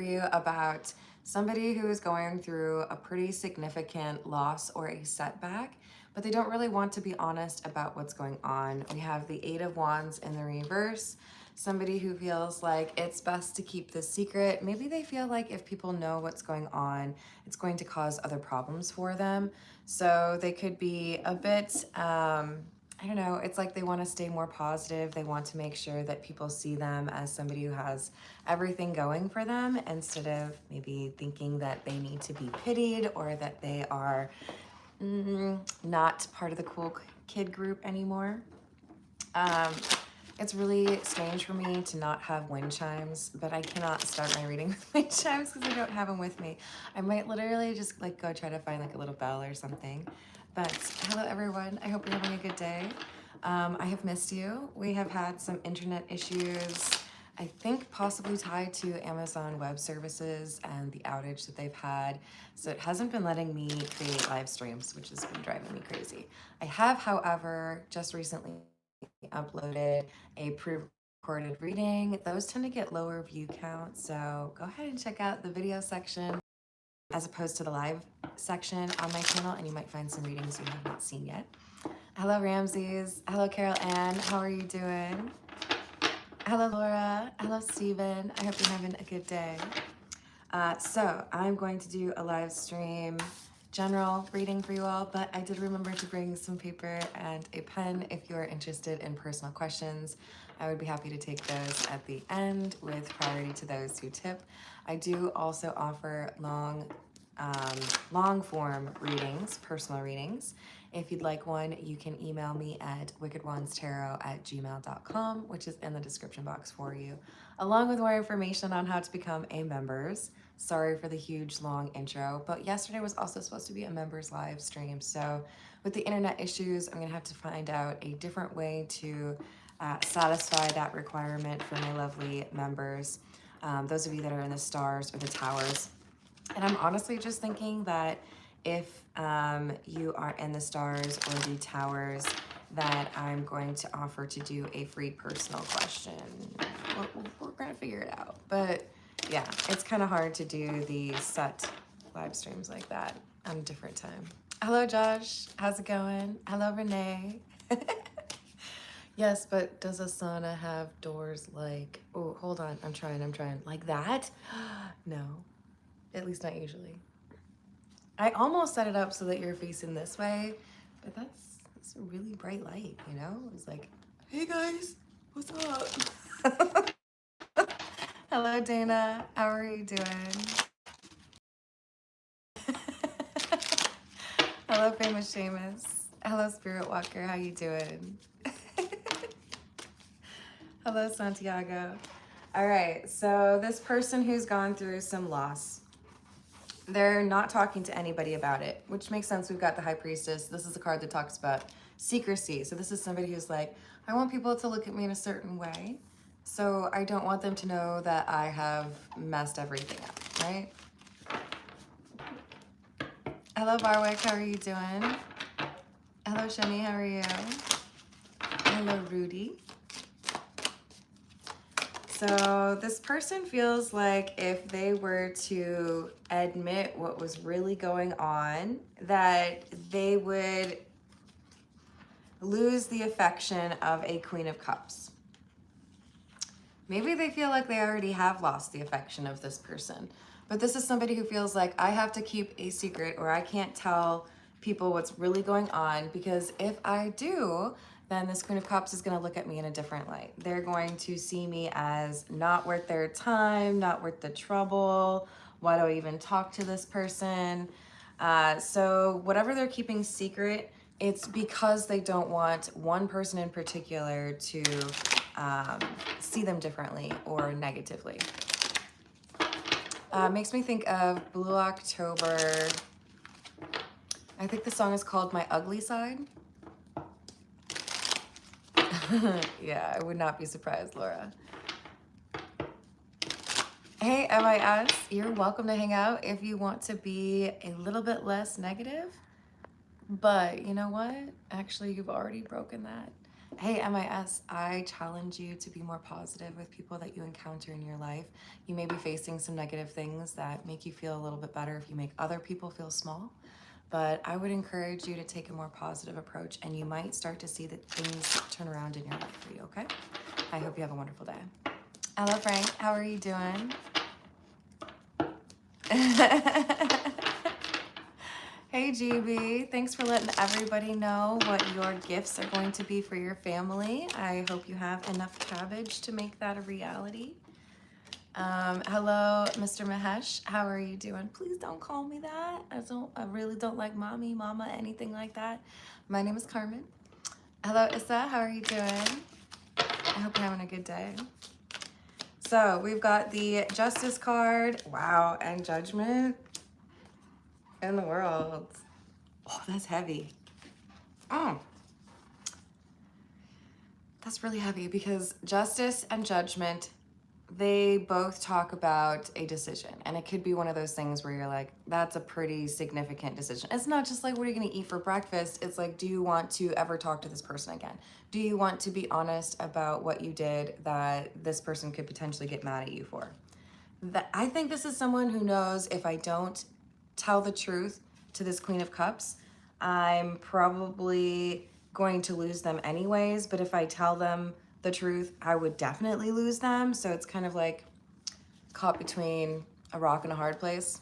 you about somebody who is going through a pretty significant loss or a setback, but they don't really want to be honest about what's going on. We have the Eight of Wands in the reverse. Somebody who feels like it's best to keep this secret. Maybe they feel like if people know what's going on, it's going to cause other problems for them. So they could be a bit, I don't know, it's like they want to stay more positive. They want to make sure that people see them as somebody who has everything going for them instead of maybe thinking that they need to be pitied or that they are not part of the cool kid group anymore. It's really strange for me to not have wind chimes, but I cannot start my reading with wind chimes because I don't have them with me. I might literally just like go try to find like a little bell or something. But hello everyone, I hope you're having a good day. I have missed you. We have had some internet issues, I think possibly tied to Amazon Web Services and the outage that they've had. So it hasn't been letting me create live streams, which has been driving me crazy. I have, however, just recently uploaded a pre-recorded reading. Those tend to get lower view count, so go ahead and check out the video section as opposed to the live section on my channel, and you might find some readings you have not seen yet. Hello, Ramses. Hello, Carol Ann. How are you doing? Hello, Laura. Hello, Steven. I hope you're having a good day. So I'm going to do a live stream general reading for you all, but I did remember to bring some paper and a pen if you're interested in personal questions. I would be happy to take those at the end with priority to those who tip. I do also offer long form readings, personal readings. If you'd like one, you can email me at wickedwandstarot@gmail.com, which is in the description box for you, along with more information on how to become a members. Sorry for the huge long intro, but yesterday was also supposed to be a members live stream. So with the internet issues, I'm gonna have to find out a different way to satisfy that requirement for my lovely members. Those of you that are in the stars or the towers. And I'm honestly just thinking that if you are in the stars or the towers, that I'm going to offer to do a free personal question. We're gonna figure it out. But yeah, it's kind of hard to do the set live streams like that on a different time. Hello, Josh. How's it going? Hello, Renee. Yes, but does a sauna have doors like, oh, hold on, I'm trying. Like that? No, at least not usually. I almost set it up so that you're facing this way, but that's a really bright light, you know? It's like, hey guys, what's up? Hello, Dana. How are you doing? Hello, famous Seamus. Hello, Spirit Walker. How you doing? Hello, Santiago. All right, so this person who's gone through some loss, they're not talking to anybody about it, which makes sense. We've got the High Priestess. This is a card that talks about secrecy. So this is somebody who's like, I want people to look at me in a certain way. So I don't want them to know that I have messed everything up, right? Hello, Barwick. How are you doing? Hello, Shani. How are you? Hello, Rudy. So this person feels like if they were to admit what was really going on, that they would lose the affection of a Queen of Cups. Maybe they feel like they already have lost the affection of this person, but this is somebody who feels like I have to keep a secret or I can't tell people what's really going on, because if I do, then this Queen of Cups is going to look at me in a different light. They're going to see me as not worth their time, not worth the trouble. Why do I even talk to this person? So whatever they're keeping secret, it's because they don't want one person in particular to see them differently or negatively. Makes me think of Blue October. I think the song is called My Ugly Side. Yeah, I would not be surprised, Laura. Hey, MIS, you're welcome to hang out if you want to be a little bit less negative. But you know what? Actually, you've already broken that. Hey, MIS, I challenge you to be more positive with people that you encounter in your life. You may be facing some negative things that make you feel a little bit better if you make other people feel small. But I would encourage you to take a more positive approach, and you might start to see that things turn around in your life for you, okay? I hope you have a wonderful day. Hello, Frank. How are you doing? Hey, GB. Thanks for letting everybody know what your gifts are going to be for your family. I hope you have enough cabbage to make that a reality. Hello, Mr. Mahesh. How are you doing? Please don't call me that. I really don't like mommy, mama, anything like that. My name is Carmen. Hello, Issa. How are you doing? I hope you're having a good day. So we've got the Justice card. Wow, and Judgment in the world. Oh, that's heavy. Oh, that's really heavy because Justice and Judgment, they both talk about a decision. And it could be one of those things where you're like, that's a pretty significant decision. It's not just like, what are you going to eat for breakfast? It's like, do you want to ever talk to this person again? Do you want to be honest about what you did that this person could potentially get mad at you for? I think this is someone who knows, if I don't tell the truth to this Queen of Cups, I'm probably going to lose them anyways. But if I tell them the truth, I would definitely lose them. So it's kind of like caught between a rock and a hard place.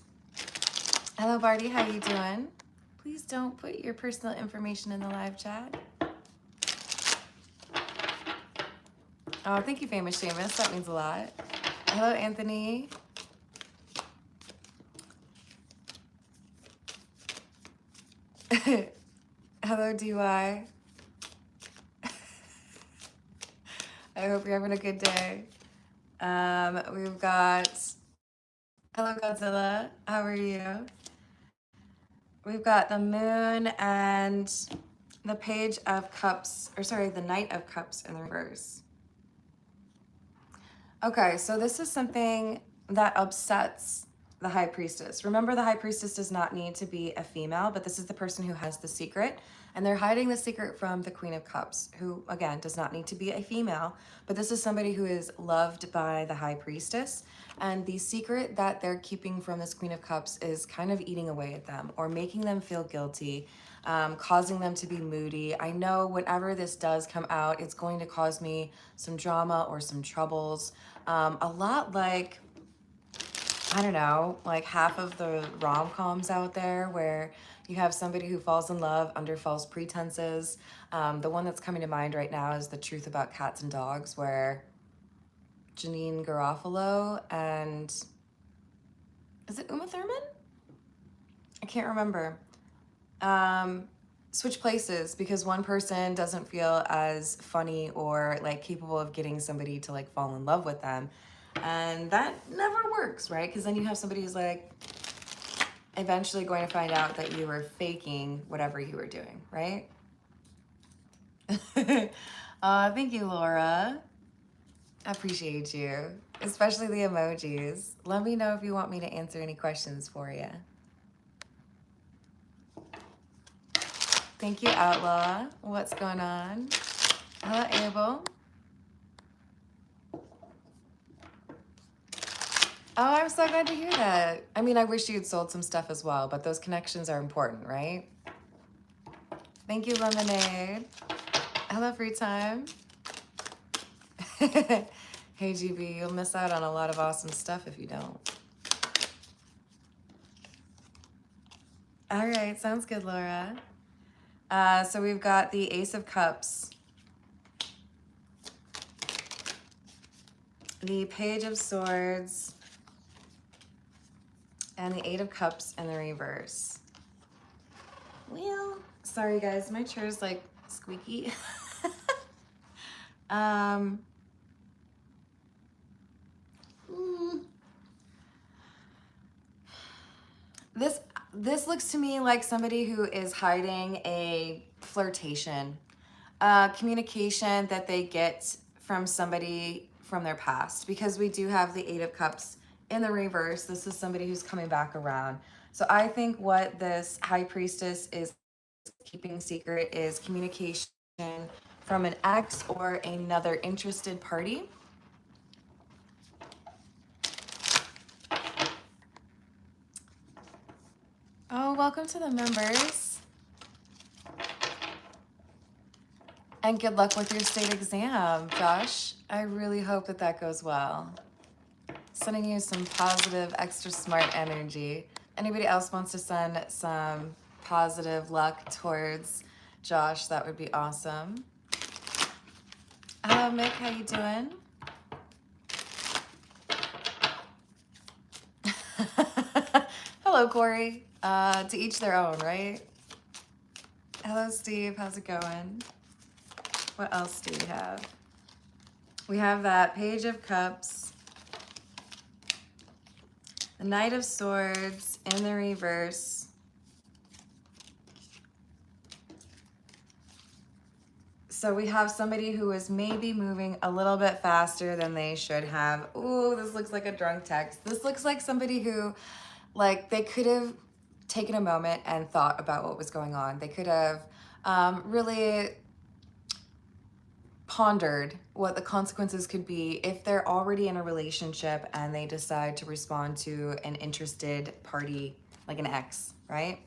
Hello, Barty. How you doing? Please don't put your personal information in the live chat. Oh, thank you, Famous Seamus. That means a lot. Hello, Anthony. Hello, DY. I hope you're having a good day. We've got, hello, Godzilla. How are you? We've got the Moon and the Page of Cups, or sorry, the Knight of Cups in the reverse. Okay, so this is something that upsets the High Priestess. Remember, the High Priestess does not need to be a female, but this is the person who has the secret. And they're hiding the secret from the Queen of Cups, who, again, does not need to be a female. But this is somebody who is loved by the High Priestess. And the secret that they're keeping from this Queen of Cups is kind of eating away at them or making them feel guilty, causing them to be moody. I know whenever this does come out, it's going to cause me some drama or some troubles. A lot like, I don't know, like half of the rom-coms out there where you have somebody who falls in love under false pretenses. The one that's coming to mind right now is The Truth About Cats and Dogs, where Janine Garofalo and, is it Uma Thurman? I can't remember. Switch places because one person doesn't feel as funny or like capable of getting somebody to like fall in love with them. And that never works, right? Because then you have somebody who's like eventually going to find out that you were faking whatever you were doing, right? Thank you, Laura. I appreciate you, especially the emojis. Let me know if you want me to answer any questions for you. Thank you, Outlaw. What's going on? Hello, Abel. Oh, I'm so glad to hear that. I mean, I wish you'd sold some stuff as well, but those connections are important, right? Thank you, Lemonade. Hello, Free Time. Hey, GB, you'll miss out on a lot of awesome stuff if you don't. All right, sounds good, Laura. So we've got the Ace of Cups, the Page of Swords, and the Eight of Cups in the reverse. Well, sorry guys, my chair is like squeaky. This looks to me like somebody who is hiding a flirtation, communication that they get from somebody from their past, because we do have the Eight of Cups in the reverse. This is somebody who's coming back around. So I think what this High Priestess is keeping secret is communication from an ex or another interested party. Oh, welcome to the members. And good luck with your state exam, Josh. I really hope that that goes well. Sending you some positive, extra smart energy. Anybody else wants to send some positive luck towards Josh, that would be awesome. Hello, Mick, how you doing? Hello, Corey. To each their own, right? Hello, Steve. How's it going? What else do we have? We have that Page of Cups, the Knight of Swords in the reverse, so we have somebody who is maybe moving a little bit faster than they should have. Ooh, this looks like a drunk text. This looks like somebody who, like, they could have taken a moment and thought about what was going on. They could have really pondered what the consequences could be if they're already in a relationship and they decide to respond to an interested party, like an ex, right?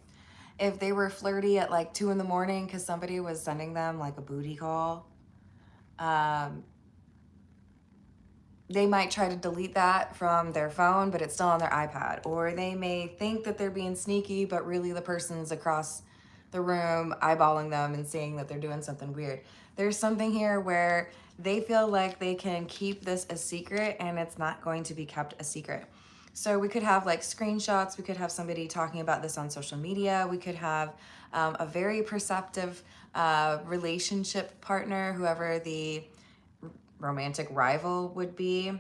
If they were flirty at like 2 in the morning because somebody was sending them like a booty call, they might try to delete that from their phone, but it's still on their iPad. Or they may think that they're being sneaky, but really the person's across the room eyeballing them and seeing that they're doing something weird. There's something here where they feel like they can keep this a secret and it's not going to be kept a secret. So we could have like screenshots, we could have somebody talking about this on social media, we could have a very perceptive relationship partner, whoever the romantic rival would be,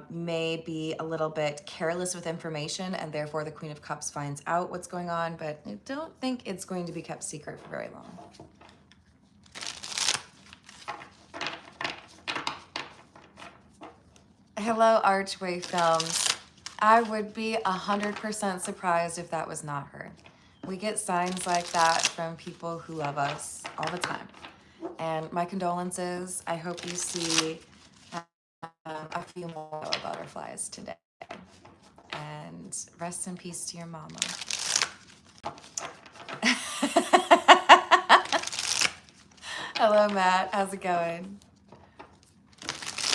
may be a little bit careless with information, and therefore the Queen of Cups finds out what's going on, but I don't think it's going to be kept secret for very long. Hello, Archway Films. I would be 100% surprised if that was not her. We get signs like that from people who love us all the time. And my condolences. I hope you see a few more butterflies today. And rest in peace to your mama. Hello, Matt. How's it going?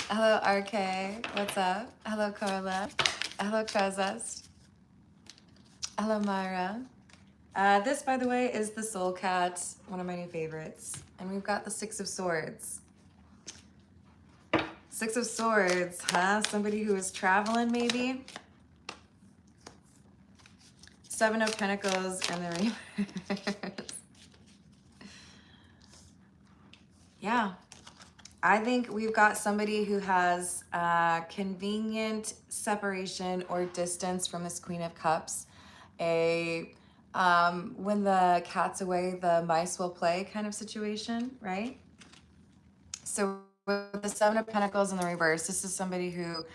Hello, RK. What's up? Hello, Carla. Hello, Trezest. Hello, Myra. This, by the way, is the Soul Cat, one of my new favorites. And we've got the Six of Swords. Six of Swords, huh? Somebody who is traveling, maybe? Seven of Pentacles and the reverse. Yeah. I think we've got somebody who has convenient separation or distance from this Queen of Cups. When the cat's away, the mice will play kind of situation, right? So with the Seven of Pentacles in the reverse, this is somebody who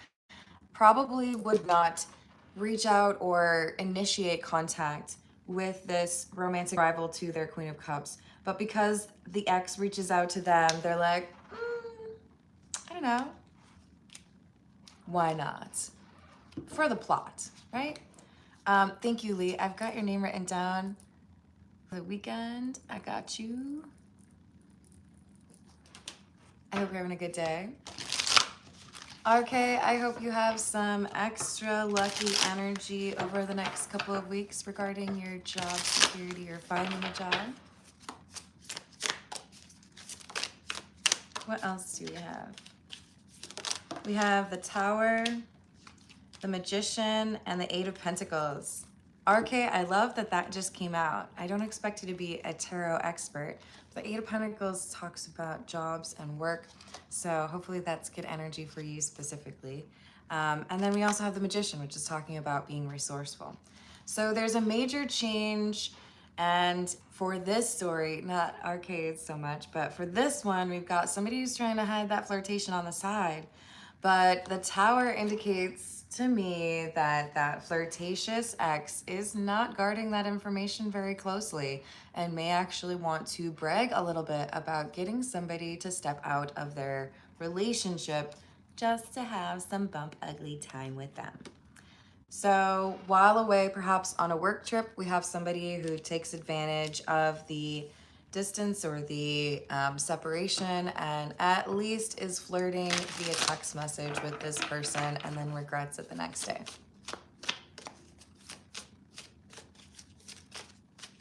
probably would not reach out or initiate contact with this romantic rival to their Queen of Cups. But because the ex reaches out to them, they're like, I don't know. Why not? For the plot, right? Thank you, Lee. I've got your name written down for the weekend. I got you. I hope you're having a good day. RK, I hope you have some extra lucky energy over the next couple of weeks regarding your job security or finding a job. What else do we have? We have the Tower, the Magician, and the Eight of Pentacles. RK, I love that that just came out. I don't expect you to be a tarot expert. The Eight of Pentacles talks about jobs and work, so hopefully that's good energy for you specifically. And then we also have the Magician, which is talking about being resourceful. So there's a major change, and for this story, not Arcade so much, but for this one, we've got somebody who's trying to hide that flirtation on the side. But the Tower indicates to me that that flirtatious ex is not guarding that information very closely and may actually want to brag a little bit about getting somebody to step out of their relationship just to have some bump ugly time with them. So while away, perhaps on a work trip, we have somebody who takes advantage of the distance or the separation and at least is flirting via text message with this person and then regrets it the next day.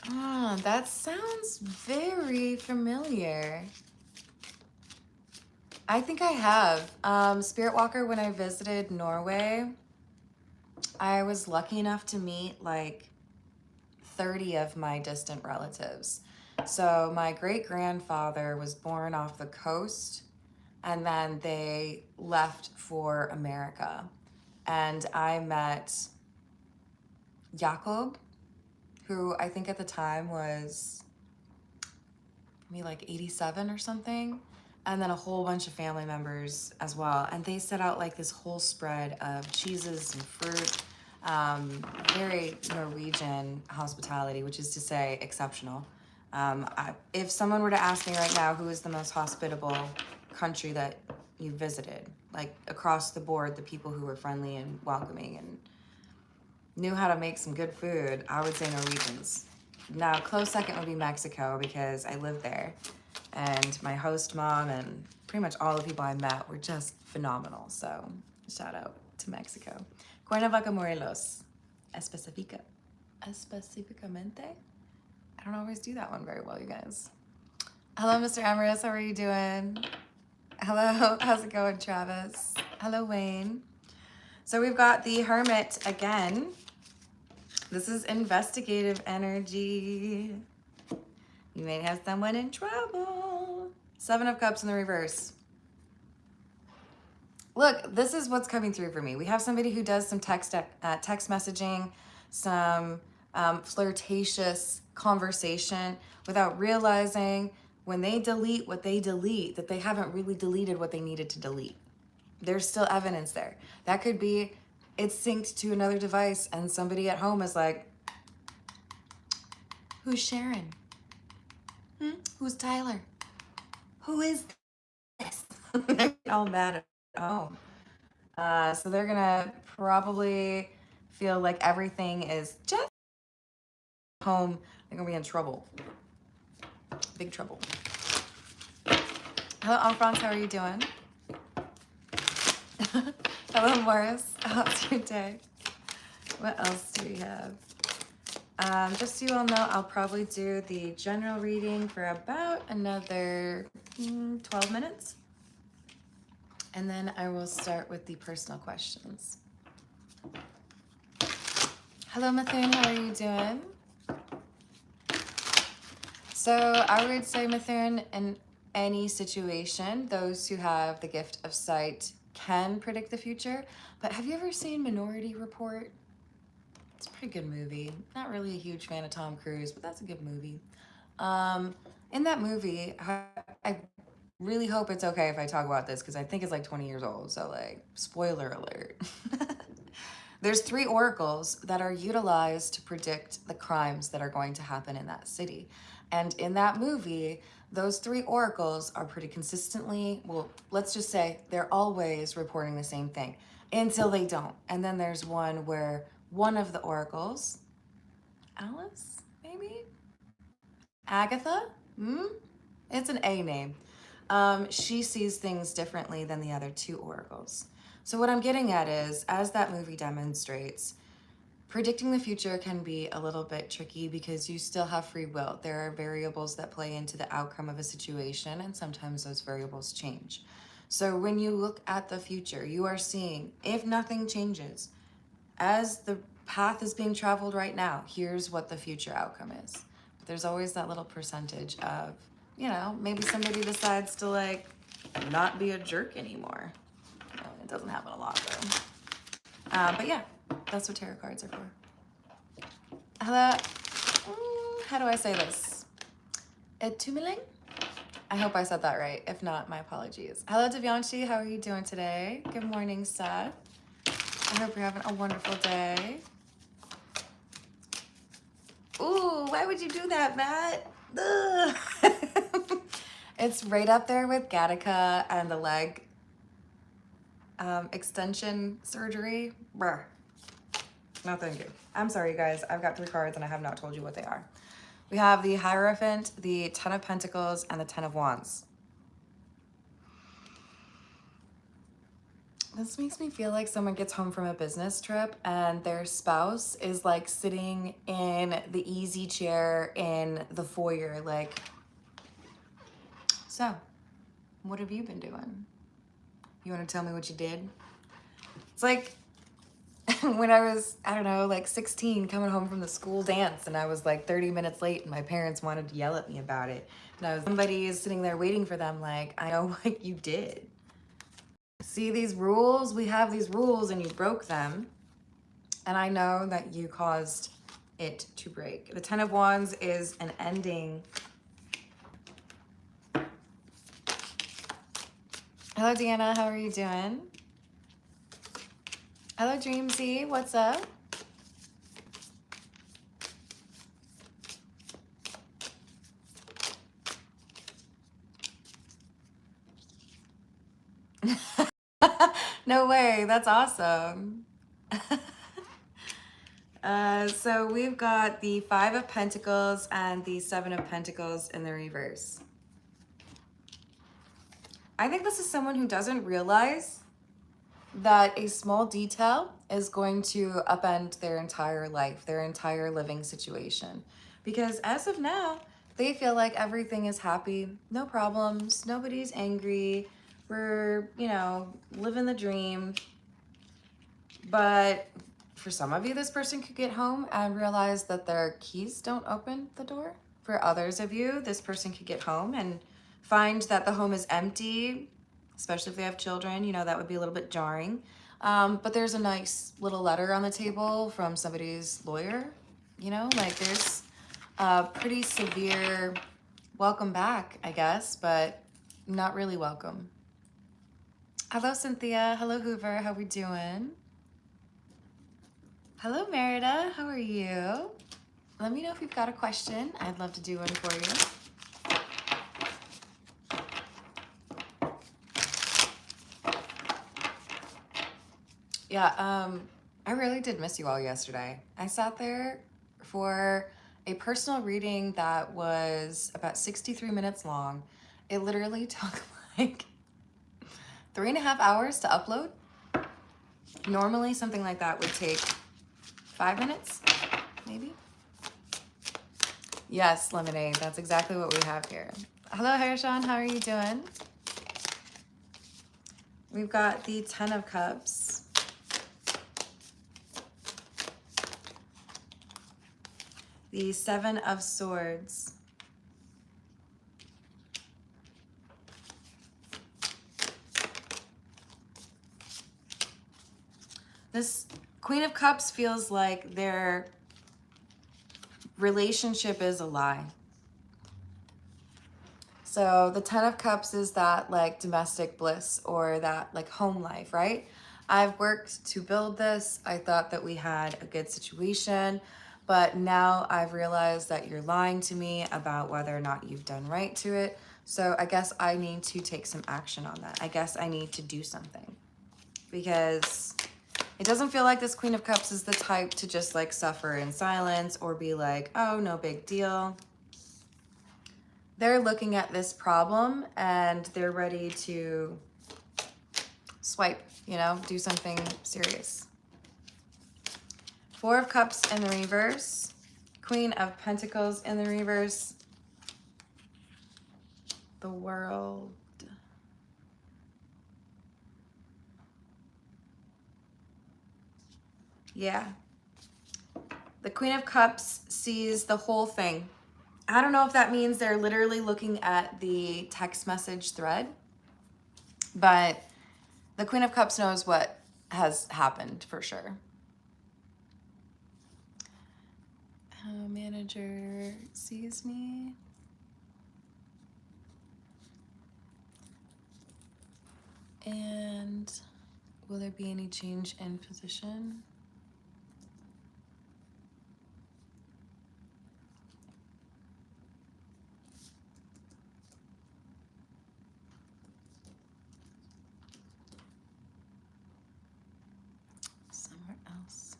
Ah, that sounds very familiar. I think I have. Spirit Walker, when I visited Norway, I was lucky enough to meet like 30 of my distant relatives. So my great-grandfather was born off the coast and then they left for America. And I met Jakob, who I think at the time was maybe like 87 or something. And then a whole bunch of family members as well. And they set out like this whole spread of cheeses and fruit. Very Norwegian hospitality, which is to say exceptional. If someone were to ask me right now, who is the most hospitable country that you visited, like across the board, the people who were friendly and welcoming and knew how to make some good food, I would say Norwegians. Now, close second would be Mexico because I lived there. And my host mom and pretty much all the people I met were just phenomenal. So shout out to Mexico. Cuernavaca, Morelos. Especificamente. I don't always do that one very well, you guys. Hello, Mr. Amaris. How are you doing? Hello. How's it going, Travis? Hello, Wayne. So we've got the Hermit again. This is investigative energy. You may have someone in trouble. 7 of Cups in the reverse. Look, this is what's coming through for me. We have somebody who does some text messaging, some flirtatious conversation without realizing when they delete what they delete, that they haven't really deleted what they needed to delete. There's still evidence there. That could be it's synced to another device and somebody at home is like, who's Sharon? Who's Tyler? Who is this? They're all mad at home. So they're gonna probably feel like everything is just home. They're gonna be in trouble. Big trouble. Hello, Enfrance, how are you doing? Hello, Morris. How's your day? What else do we have? Just so you all know, I'll probably do the general reading for about another 12 minutes. And then I will start with the personal questions. Hello, Mithun, how are you doing? So I would say, Mithun, in any situation, those who have the gift of sight can predict the future. But have you ever seen Minority Report? It's a pretty good movie. Not really a huge fan of Tom Cruise, but that's a good movie. In that movie, I really hope it's okay if I talk about this because I think it's like 20 years old. So like, spoiler alert. There's 3 oracles that are utilized to predict the crimes that are going to happen in that city. And in that movie, those 3 oracles are pretty consistently, well, let's just say they're always reporting the same thing until they don't. And then there's one where one of the oracles, Alice, maybe? Agatha? It's an A name. She sees things differently than the other 2 oracles. So what I'm getting at is, as that movie demonstrates, predicting the future can be a little bit tricky because you still have free will. There are variables that play into the outcome of a situation, and sometimes those variables change. So when you look at the future, you are seeing, if nothing changes, as the path is being traveled right now, here's what the future outcome is. But there's always that little percentage of, you know, maybe somebody decides to like not be a jerk anymore. It doesn't happen a lot though. But yeah, that's what tarot cards are for. Hello, how do I say this? Etumiling? I hope I said that right. If not, my apologies. Hello, Devyanshi, how are you doing today? Good morning, Seth. I hope you're having a wonderful day. Ooh, why would you do that, Matt? Ugh. It's right up there with Gattaca and the leg extension surgery. Brr. No, thank you. I'm sorry, guys. I've got 3 cards and I have not told you what they are. We have the Hierophant, the Ten of Pentacles, and the Ten of Wands. This makes me feel like someone gets home from a business trip and their spouse is like sitting in the easy chair in the foyer, like, so, what have you been doing? You want to tell me what you did? It's like when I was, I don't know, like 16, coming home from the school dance and I was like 30 minutes late and my parents wanted to yell at me about it. And somebody is sitting there waiting for them like, I know what you did. See these rules? We have these rules and you broke them. And I know that you caused it to break. The Ten of Wands is an ending. Hello, Deanna. How are you doing? Hello, Dreamsy. What's up? No way. That's awesome. So we've got the Five of Pentacles and the Seven of Pentacles in the reverse. I think this is someone who doesn't realize that a small detail is going to upend their entire life, their entire living situation. Because as of now, they feel like everything is happy, no problems, nobody's angry, we're, you know, living the dream. But for some of you, this person could get home and realize that their keys don't open the door. For others of you, this person could get home and find that the home is empty, especially if they have children. You know, that would be a little bit jarring. But there's a nice little letter on the table from somebody's lawyer. You know, like there's a pretty severe welcome back, I guess, but not really welcome. Hello, Cynthia. Hello, Hoover. How we doing? Hello, Merida. How are you? Let me know if you've got a question. I'd love to do one for you. Yeah, I really did miss you all yesterday. I sat there for a personal reading that was about 63 minutes long. It literally took like 3.5 hours to upload. Normally, something like that would take 5 minutes, maybe. Yes, Lemonade, that's exactly what we have here. Hello, Harshan, how are you doing? We've got the Ten of Cups. The Seven of Swords. This Queen of Cups feels like their relationship is a lie. So the Ten of Cups is that like domestic bliss or that like home life, right? I've worked to build this. I thought that we had a good situation, but now I've realized that you're lying to me about whether or not you've done right to it. So I guess I need to take some action on that. I guess I need to do something because it doesn't feel like this Queen of Cups is the type to just like suffer in silence or be like, oh, no big deal. They're looking at this problem and they're ready to swipe, you know, do something serious. Four of Cups in the reverse. Queen of Pentacles in the reverse. The World. Yeah. The Queen of Cups sees the whole thing. I don't know if that means they're literally looking at the text message thread, but the Queen of Cups knows what has happened for sure. Manager sees me. And Will there be any change in position? Somewhere else.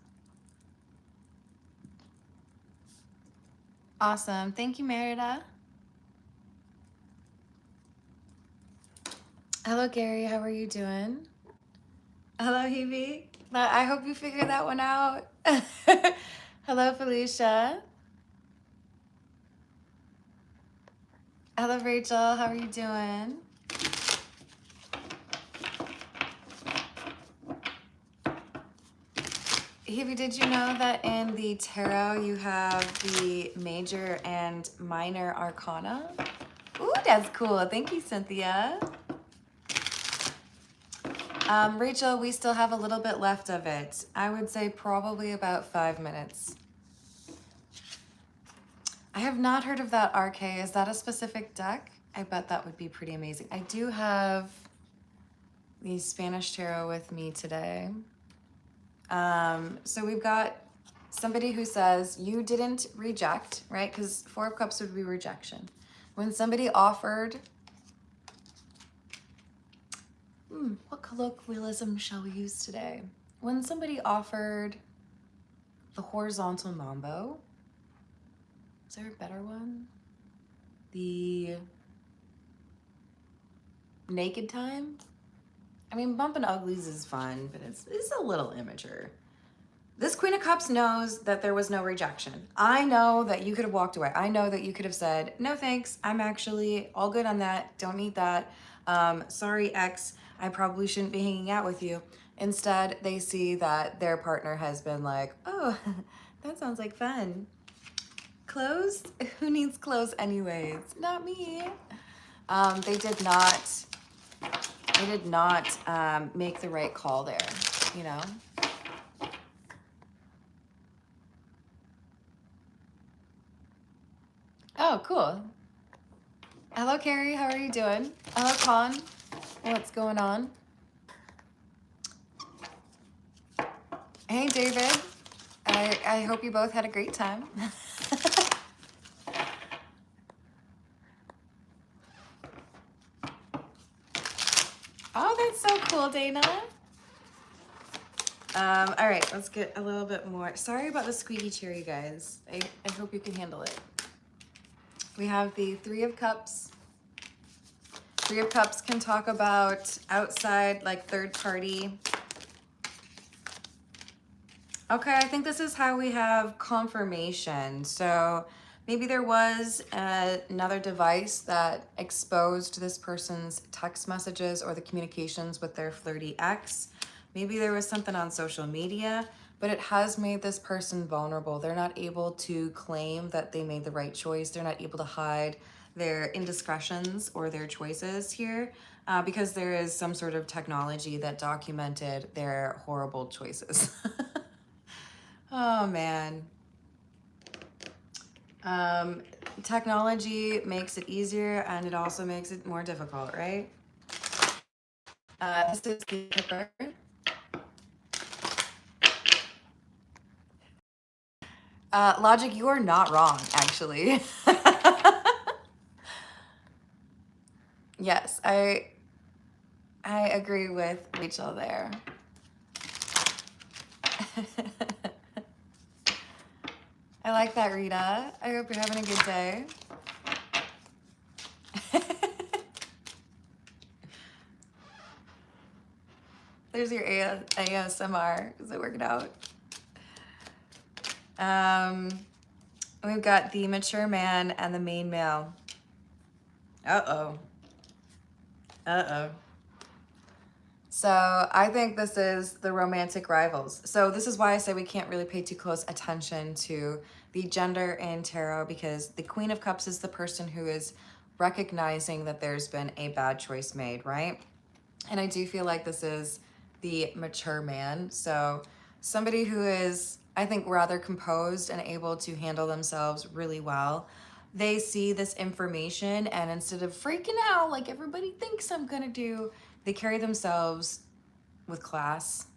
Awesome. Thank you, Merida. Hello, Gary. How are you doing? Hello, Hebe. I hope you figured that one out. Hello, Felicia. Hello, Rachel. How are you doing? Hebe, did you know that in the tarot you have the major and minor arcana? Ooh, that's cool. Thank you, Cynthia. Rachel, we still have a little bit left of it. I would say probably about 5 minutes. I have not heard of that, RK. Is that a specific deck? I bet that would be pretty amazing. I do have the Spanish tarot with me today. So we've got somebody who says you didn't reject, right? Because Four of Cups would be rejection. When somebody offered, what colloquialism shall we use today? When somebody offered the horizontal mambo, is there a better one? The naked time? I mean, bumping uglies is fun, but it's a little immature. This Queen of Cups knows that there was no rejection. I know that you could have walked away. I know that you could have said, no thanks, I'm actually all good on that, don't need that. Sorry, ex, I probably shouldn't be hanging out with you. Instead, they see that their partner has been like, oh, that sounds like fun. Clothes? Who needs clothes anyways? Not me. They did not make the right call there, you know? Oh, cool. Hello, Carrie. How are you doing? Hello, Con. What's going on? Hey, David. I hope you both had a great time. Oh, that's so cool, Dana. All right, let's get a little bit more. Sorry about the squeaky chair, you guys. I hope you can handle it. We have the Three of Cups. Three of Cups can talk about outside, like third party. Okay, I think this is how we have confirmation. So maybe there was another device that exposed this person's text messages or the communications with their flirty ex. Maybe there was something on social media, but it has made this person vulnerable. They're not able to claim that they made the right choice. They're not able to hide their indiscretions or their choices here because there is some sort of technology that documented their horrible choices. Oh, man. Technology makes it easier and it also makes it more difficult, right? This is the Kipper. Logic, you are not wrong, actually. Yes, I agree with Rachel there. I like that, Rita. I hope you're having a good day. There's your ASMR. Is it working out? We've got the mature man and the main male. Uh-oh. Uh-oh. So I think this is the romantic rivals. So this is why I say we can't really pay too close attention to the gender in tarot, because the Queen of Cups is the person who is recognizing that there's been a bad choice made, right? And I do feel like this is the mature man. So somebody who is, I think, rather composed and able to handle themselves really well. They see this information and instead of freaking out like everybody thinks I'm gonna do, they carry themselves with class.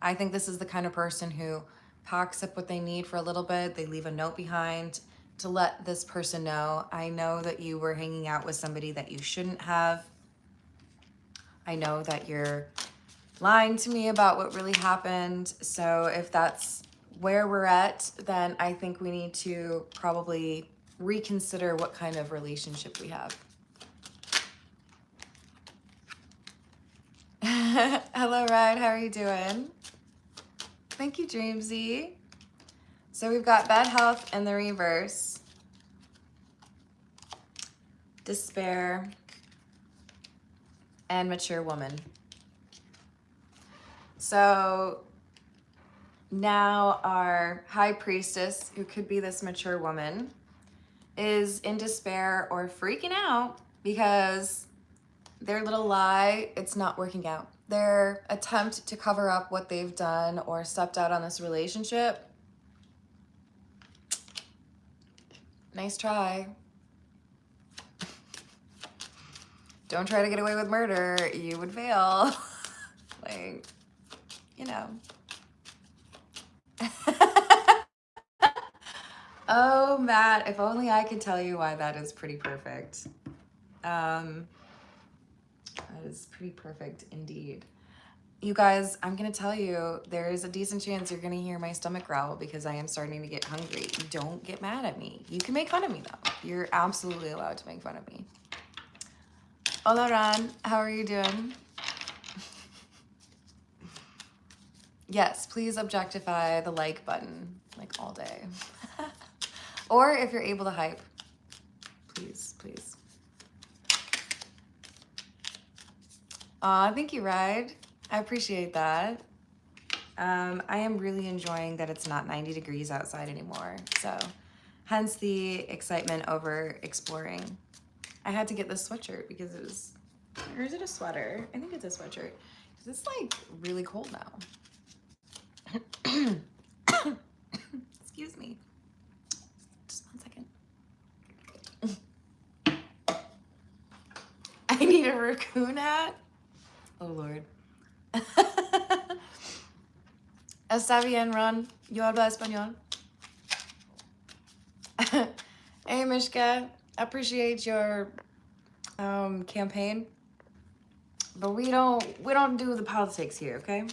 I think this is the kind of person who packs up what they need for a little bit. They leave a note behind to let this person know, I know that you were hanging out with somebody that you shouldn't have. I know that you're lying to me about what really happened. So if that's where we're at, then I think we need to probably reconsider what kind of relationship we have. Hello, Ryan. How are you doing? Thank you, Dreamsy. So we've got bad health in the reverse, despair, and mature woman. So now our high priestess, who could be this mature woman, is in despair or freaking out because their little lie, it's not working out. Their attempt to cover up what they've done or stepped out on this relationship, nice try. Don't try to get away with murder. You would fail. Like, you know. Oh, Matt, if only I could tell you why that is pretty perfect. That is pretty perfect indeed. You guys, I'm going to tell you, there is a decent chance you're going to hear my stomach growl because I am starting to get hungry. Don't get mad at me. You can make fun of me, though. You're absolutely allowed to make fun of me. Hola, Ron. How are you doing? Yes, please objectify the like button, like all day. Or if you're able to hype, please, please. Aw, thank you, Ride. I appreciate that. I am really enjoying that it's not 90 degrees outside anymore. So hence the excitement over exploring. I had to get this sweatshirt because it was, or is it a sweater? I think it's a sweatshirt. Because it's like really cold now. Excuse me. Just 1 second. I need a raccoon hat. Oh, Lord. Está bien, Ron. Yo hablo español. Hey, Mishka. Appreciate your campaign. But we don't do the politics here, okay?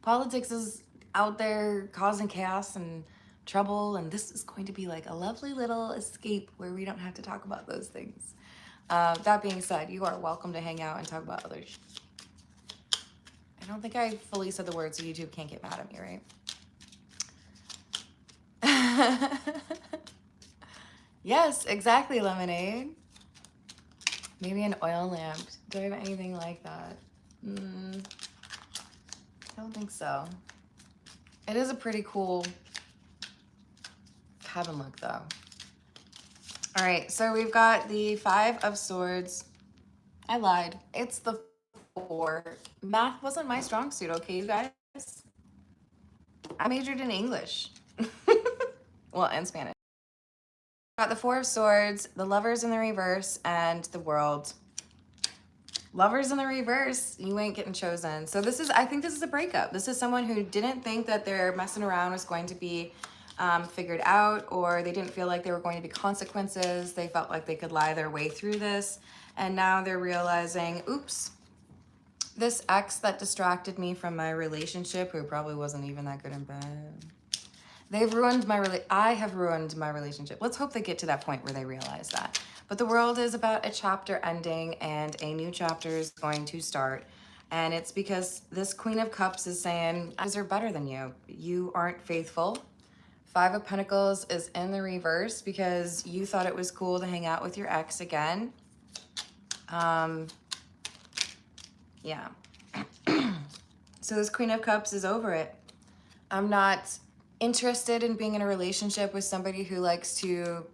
Politics is out there causing chaos and trouble, and this is going to be like a lovely little escape where we don't have to talk about those things. That being said, you are welcome to hang out and talk about others. I don't think I fully said the word, so YouTube can't get mad at me, right? Yes, exactly, Lemonade. Maybe an oil lamp. Do I have anything like that? I don't think so. It is a pretty cool cabin look, though. All right, so we've got the 5 of Swords. I lied. It's the 4. Math wasn't my strong suit, okay, you guys? I majored in English. Well, and Spanish. Got the 4 of Swords, the Lovers in the reverse, and the World. Lovers in the reverse, you ain't getting chosen. So this is, I think this is a breakup. This is someone who didn't think that their messing around was going to be figured out, or they didn't feel like there were going to be consequences. They felt like they could lie their way through this. And now they're realizing, oops, this ex that distracted me from my relationship, who probably wasn't even that good in bed, they've ruined my I have ruined my relationship. Let's hope they get to that point where they realize that. But the World is about a chapter ending and a new chapter is going to start. And it's because this Queen of Cups is saying, I deserve better than you. You aren't faithful. 5 of Pentacles is in the reverse because you thought it was cool to hang out with your ex again. Yeah. So this Queen of Cups is over it. I'm not interested in being in a relationship with somebody who likes to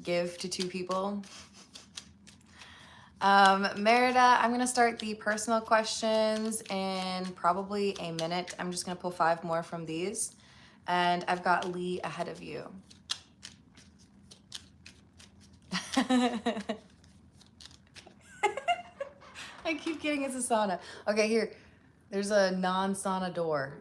give to 2 people. Merida, I'm gonna start the personal questions in probably a minute. I'm just gonna pull 5 more from these. And I've got Lee ahead of you. I keep getting it's a sauna. Okay, here. There's a non-sauna door.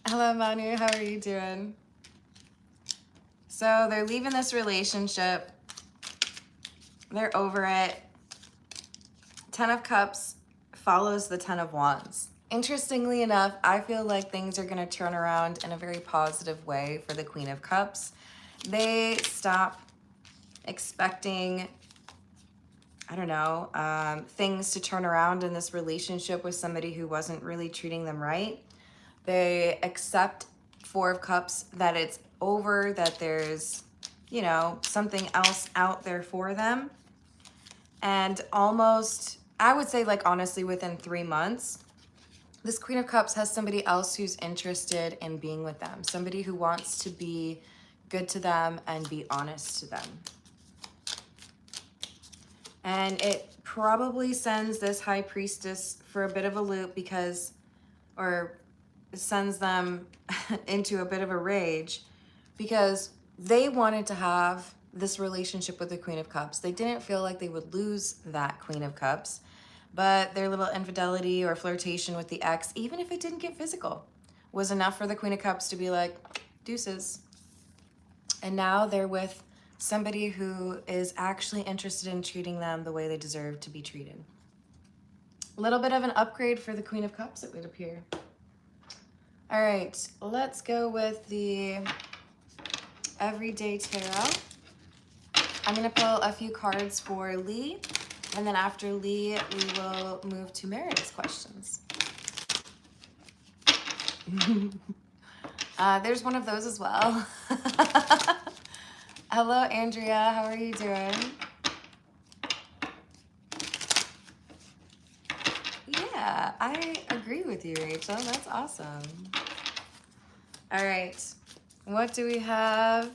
Hello, Manu. How are you doing? So they're leaving this relationship. They're over it. 10 of Cups follows the 10 of Wands. Interestingly enough, I feel like things are going to turn around in a very positive way for the Queen of Cups. They stop expecting, I don't know, things to turn around in this relationship with somebody who wasn't really treating them right. They accept 4 of Cups, that it's over, that there's, you know, something else out there for them. And almost, I would say, like, honestly, within 3 months, this Queen of Cups has somebody else who's interested in being with them. Somebody who wants to be good to them and be honest to them. And it probably sends this High Priestess for a bit of a loop because, or sends them into a bit of a rage because they wanted to have this relationship with the Queen of Cups. They didn't feel like they would lose that Queen of Cups, but their little infidelity or flirtation with the ex, even if it didn't get physical, was enough for the Queen of Cups to be like, deuces. And now they're with somebody who is actually interested in treating them the way they deserve to be treated. A little bit of an upgrade for the Queen of Cups, it would appear. All right, let's go with the Everyday Tarot. I'm going to pull a few cards for Lee, and then after Lee, we will move to Merida's questions. There's one of those as well. Hello, Andrea. How are you doing? Yeah, I agree with you, Rachel. That's awesome. All right. What do we have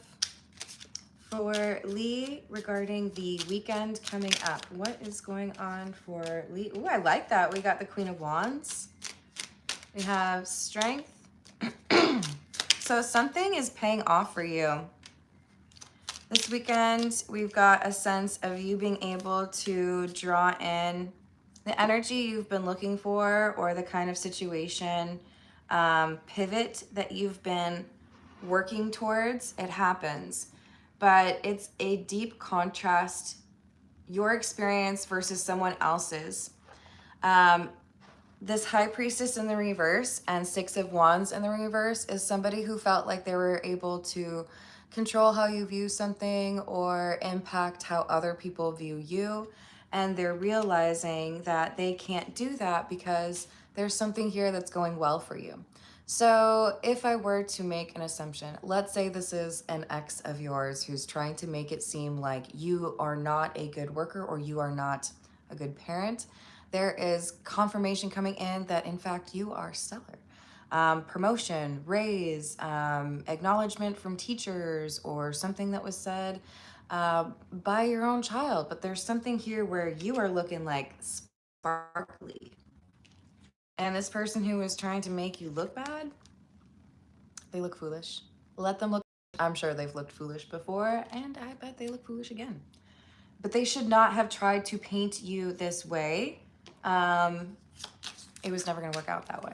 for Lee regarding the weekend coming up? What is going on for Lee? Ooh, I like that. We got the Queen of Wands. We have Strength. So something is paying off for you. This weekend, we've got a sense of you being able to draw in the energy you've been looking for, or the kind of situation pivot that you've been working towards. It happens, but it's a deep contrast, your experience versus someone else's. This High Priestess in the reverse and 6 of Wands in the reverse is somebody who felt like they were able to control how you view something or impact how other people view you. And they're realizing that they can't do that because there's something here that's going well for you. So if I were to make an assumption, let's say this is an ex of yours who's trying to make it seem like you are not a good worker or you are not a good parent, there is confirmation coming in that in fact you are stellar. Promotion, raise, acknowledgement from teachers, or something that was said by your own child. But there's something here where you are looking like sparkly. And this person who is trying to make you look bad, they look foolish. Let them look. I'm sure they've looked foolish before, and I bet they look foolish again. But they should not have tried to paint you this way. It was never going to work out that way.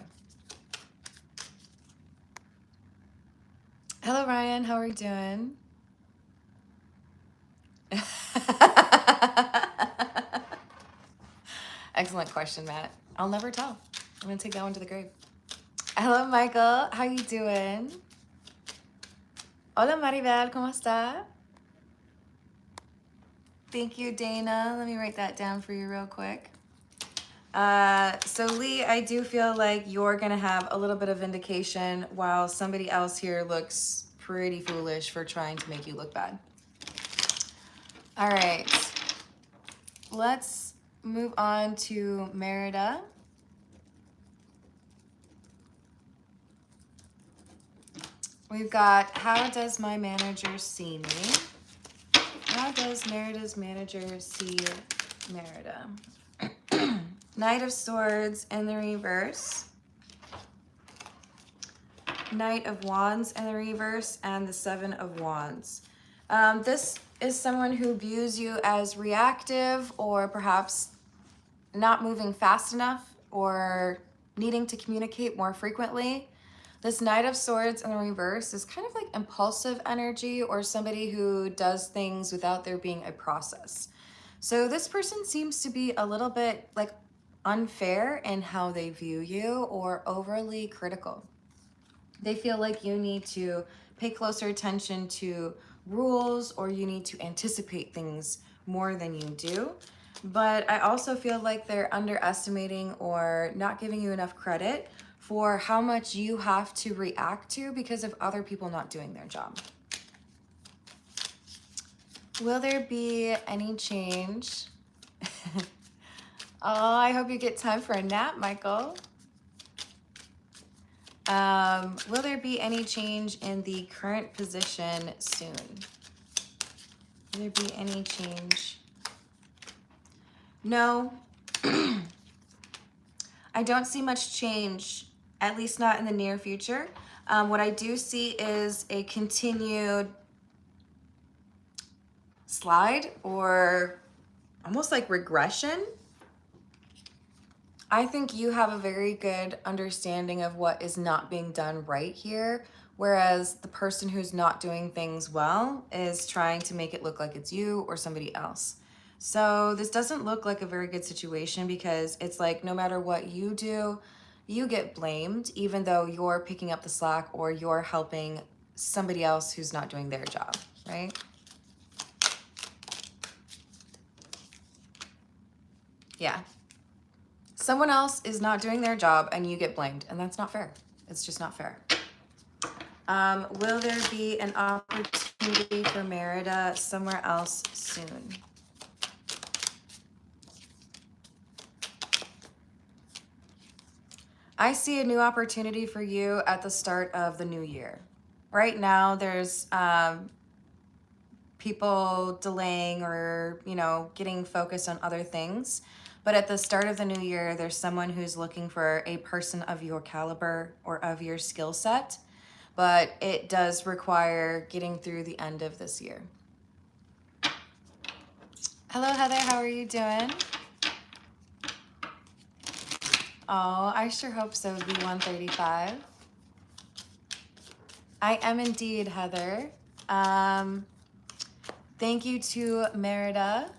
Hello, Ryan. How are you doing? Excellent question, Matt. I'll never tell. I'm going to take that one to the grave. Hello, Michael. How you doing? Hola, Mariel. ¿Cómo está? Thank you, Dana. Let me write that down for you real quick. So Lee, I do feel like you're going to have a little bit of vindication while somebody else here looks pretty foolish for trying to make you look bad. All right. Let's move on to Merida. We've got, how does my manager see me? How does Merida's manager see Merida? Knight of Swords in the reverse. Knight of Wands in the reverse, and the 7 of Wands. This is someone who views you as reactive or perhaps not moving fast enough or needing to communicate more frequently. This Knight of Swords in the reverse is kind of like impulsive energy or somebody who does things without there being a process. So this person seems to be a little bit like unfair in how they view you or overly critical. They feel like you need to pay closer attention to rules or you need to anticipate things more than you do. But I also feel like they're underestimating or not giving you enough credit for how much you have to react to because of other people not doing their job. Will there be any change? Oh, I hope you get time for a nap, Michael. Will there be any change in the current position soon? Will there be any change? No. I don't see much change, at least not in the near future. What I do see is a continued slide or almost like regression. I think you have a very good understanding of what is not being done right here, whereas the person who's not doing things well is trying to make it look like it's you or somebody else. So this doesn't look like a very good situation because it's like no matter what you do, you get blamed even though you're picking up the slack or you're helping somebody else who's not doing their job, right? Yeah. Someone else is not doing their job and you get blamed, and that's not fair. It's just not fair. Will there be an opportunity for Merida somewhere else soon? I see a new opportunity for you at the start of the new year. Right now, there's people delaying or, getting focused on other things. But at the start of the new year, there's someone who's looking for a person of your caliber or of your skill set. But it does require getting through the end of this year. Hello, Heather. How are you doing? Oh, I sure hope so, V135. I am indeed, Heather. Thank you to Merida.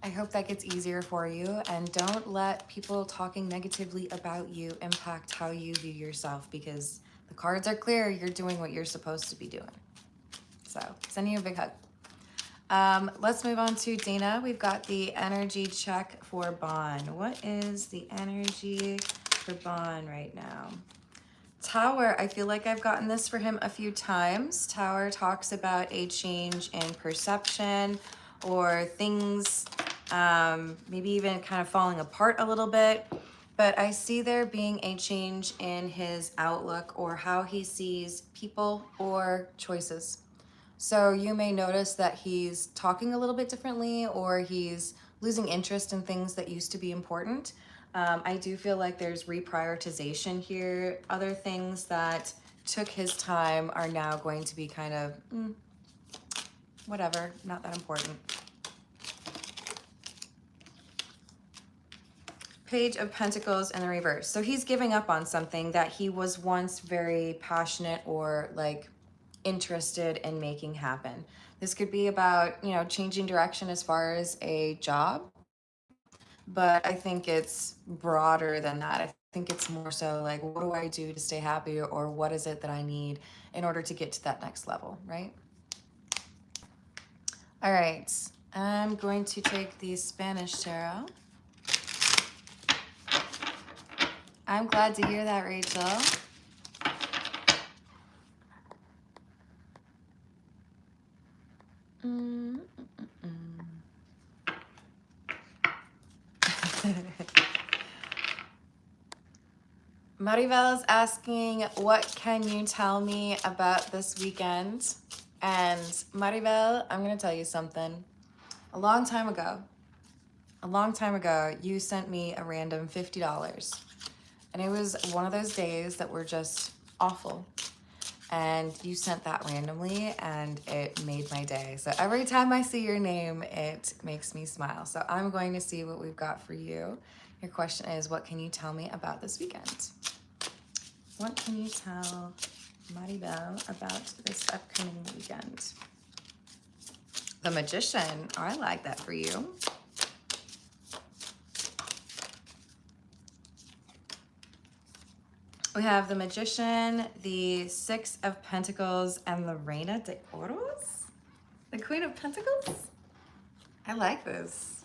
I hope that gets easier for you, and don't let people talking negatively about you impact how you view yourself, because the cards are clear. You're doing what you're supposed to be doing. So sending you a big hug. Let's move on to Dana. We've got the energy check for Bond. What is the energy for Bond right now? Tower, I feel like I've gotten this for him a few times. Tower talks about a change in perception or things maybe even kind of falling apart a little bit. But I see there being a change in his outlook or how he sees people or choices. So you may notice that he's talking a little bit differently or he's losing interest in things that used to be important. I do feel like there's reprioritization here. Other things that took his time are now going to be kind of, whatever, not that important. Page of Pentacles in the reverse. So he's giving up on something that he was once very passionate or like interested in making happen. This could be about, changing direction as far as a job, but I think it's broader than that. I think it's more so like, what do I do to stay happy, or what is it that I need in order to get to that next level, right? All right, I'm going to take the Spanish tarot. I'm glad to hear that, Rachel. Maribel's asking, what can you tell me about this weekend? And Maribel, I'm going to tell you something. A long time ago, you sent me a random $50. And it was one of those days that were just awful. and you sent that randomly and it made my day. So every time I see your name, it makes me smile. So I'm going to see what we've got for you. Your question is, what can you tell me about this weekend? What can you tell Mariel about this upcoming weekend? The Magician. Oh, I like that for you. We have the Magician, the Six of Pentacles, and the Reina de Oros? The Queen of Pentacles? I like this.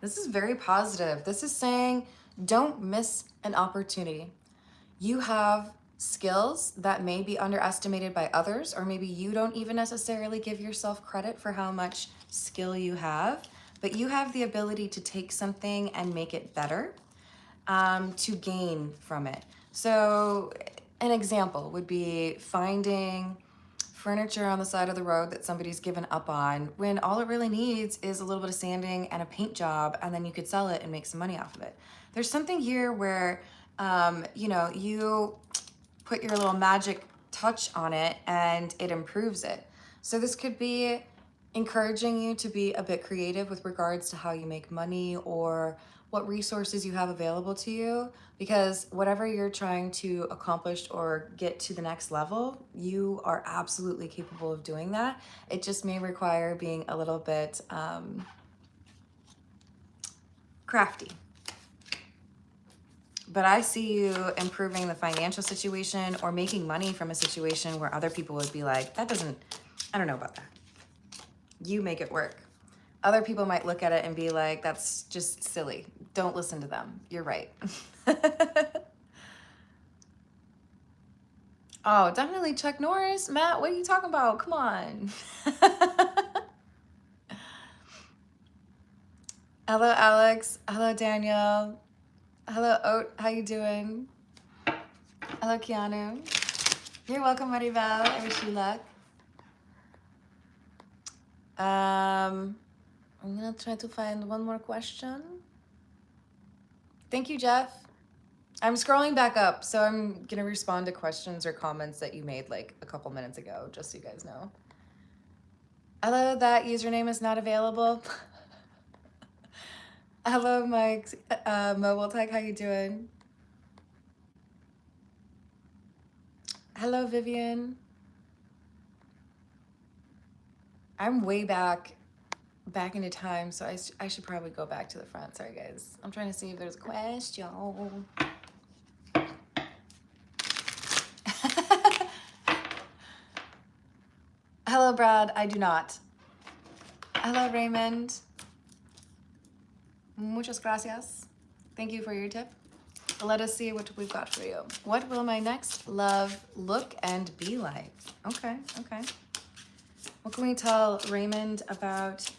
This is very positive. This is saying, don't miss an opportunity. You have skills that may be underestimated by others, or maybe you don't even necessarily give yourself credit for how much skill you have, but you have the ability to take something and make it better, to gain from it. So an example would be finding furniture on the side of the road that somebody's given up on, when all it really needs is a little bit of sanding and a paint job, and then you could sell it and make some money off of it. There's something here where, you know, you put your little magic touch on it and it improves it. So this could be encouraging you to be a bit creative with regards to how you make money or what resources you have available to you, because whatever you're trying to accomplish or get to the next level, you are absolutely capable of doing that. It just may require being a little bit crafty. But I see you improving the financial situation or making money from a situation where other people would be like, that doesn't, I don't know about that. You make it work. Other people might look at it and be like, that's just silly. Don't listen to them. You're right. Oh, definitely Chuck Norris. Matt, what are you talking about? Come on. Hello, Alex. Hello, Daniel. Hello, Oat. How you doing? Hello, Keanu. You're welcome, Mariel. I wish you luck. I'm gonna try to find one more question. Thank you, Jeff. I'm scrolling back up, so I'm gonna respond to questions or comments that you made like a couple minutes ago, just so you guys know. Hello, that username is not available. Hello, Mike. Mobile Tech, how you doing? Hello, Vivian. I'm way back into time, so I should probably go back to the front. Sorry, guys. I'm trying to see if there's a question. Hello, Brad. I do not. Hello, Raymond. Muchas gracias. Thank you for your tip. Let us see what we've got for you. What will my next love look and be like? Okay, okay. What can we tell Raymond about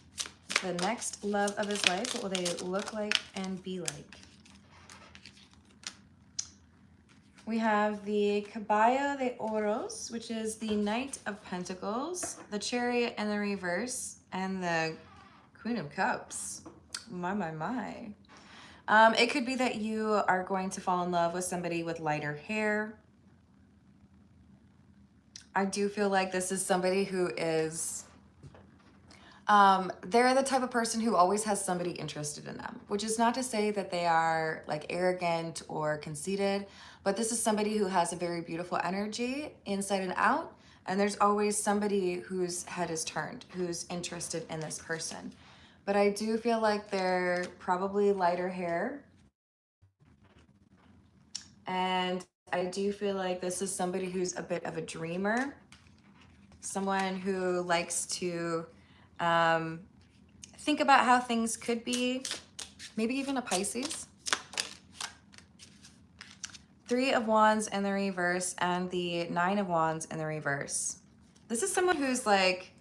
the next love of his life? What will they look like and be like? We have the Caballo de Oros, which is the Knight of Pentacles, the Chariot in the reverse, and the Queen of Cups. My, my, my. It could be that you are going to fall in love with somebody with lighter hair. I do feel like this is somebody who is, they're the type of person who always has somebody interested in them, which is not to say that they are like arrogant or conceited, but this is somebody who has a very beautiful energy inside and out. And there's always somebody whose head is turned, who's interested in this person. But I do feel like they're probably lighter hair. And I do feel like this is somebody who's a bit of a dreamer. Someone who likes to think about how things could be. Maybe even a Pisces. Three of Wands in the reverse and the Nine of Wands in the reverse. This is someone who's like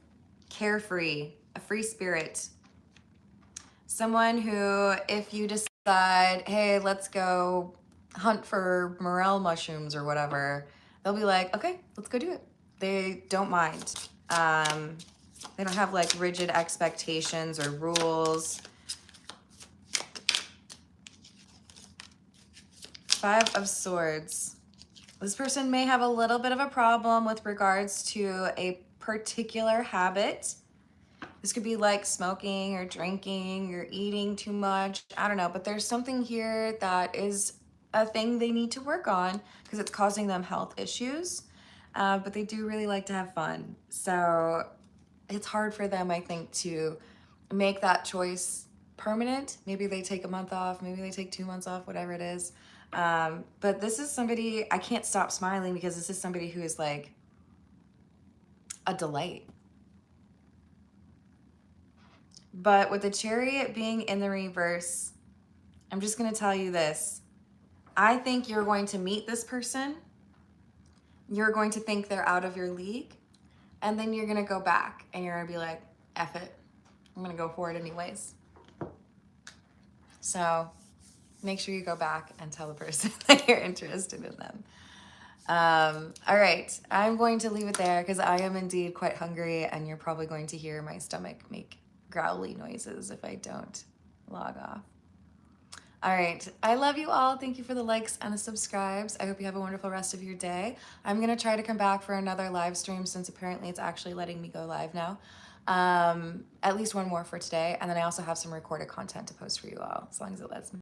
carefree, a free spirit. Someone who, if you decide, hey, let's go hunt for morel mushrooms or whatever, they'll be like, okay, let's go do it. They don't mind. They don't have like rigid expectations or rules. Five of Swords. This person may have a little bit of a problem with regards to a particular habit. This could be like smoking or drinking or eating too much. I don't know, but there's something here that is a thing they need to work on because it's causing them health issues. But they do really like to have fun. So it's hard for them, I think, to make that choice permanent. Maybe they take a month off, maybe they take 2 months off, whatever it is. But this is somebody, I can't stop smiling because this is somebody who is like a delight. But with the Chariot being in the reverse, I'm just going to tell you this. I think you're going to meet this person. You're going to think they're out of your league. And then you're going to go back and you're going to be like, F it. I'm going to go for it anyways. So make sure you go back and tell the person that you're interested in them. All right. I'm going to leave it there because I am indeed quite hungry and you're probably going to hear my stomach make growly noises if I don't log off. All right. I love you all. Thank you for the likes and the subscribes. I hope you have a wonderful rest of your day. I'm going to try to come back for another live stream since apparently it's actually letting me go live now. At least one more for today. And then I also have some recorded content to post for you all as long as it lets me.